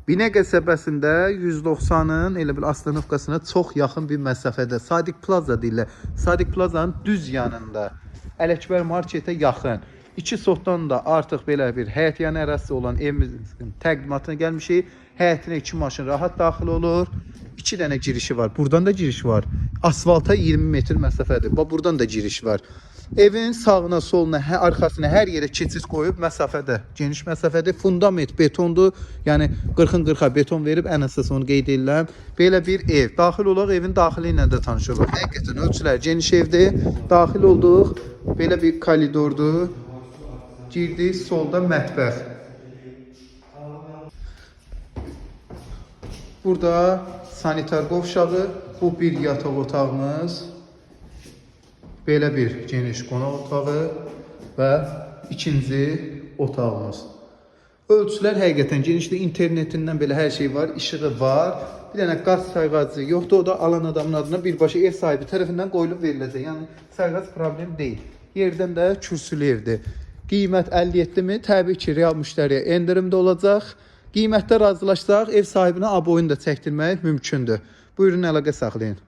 Binə qəsəbəsində 190-ın elə bil Astanovkasına çox yaxın bir məsafədə. Sadiq Plaza deyirlər. Sadiq Plazanın düz yanında. Ələkbər marketə yaxın. İki sotdan da artıq belə bir həyət yanı ərazisi olan evimizin təqdimatına gəlmişik. Həyətinə 2 maşın rahat daxil olur. 2 dənə girişi var. Buradan da giriş var. Asfalta 20 metr məsafədir. Buradan da giriş var. Evin sağına, soluna, arxasına hər yerə keçid qoyub məsafədə, geniş məsafədə fundament betondur. Yəni 40-ın 40-a beton verib ən əsas onu qeyd edirəm. Belə bir ev. Daxil olaq evin daxili ilə də tanış olaq. Həqiqətən ölçülər geniş evdir. Daxil olduq. Belə bir koridordur. Girdik, solda mətbəx. Burada sanitar qovşağı, bu bir yataq otağımız. Belə bir geniş qonaq otağı və ikinci otağımız. Ölçülər həqiqətən genişdir. İnternetindən belə hər şey var, işığı var. Bir dənə qaz sayğacı yoxdur, o da alan adamın adına birbaşa ev sahibi tərəfindən qoyulub veriləcək. Yəni sayğac problem deyil. Yerdən də kürsülü evdir. Qiymət 57 mi? Təbii ki, real müştəriyə endirimdə olacaq. Qiymətdə razılaşsaq, ev sahibinə aboyunu da çəkdirmək mümkündür. Buyurun, əlaqə saxlayın.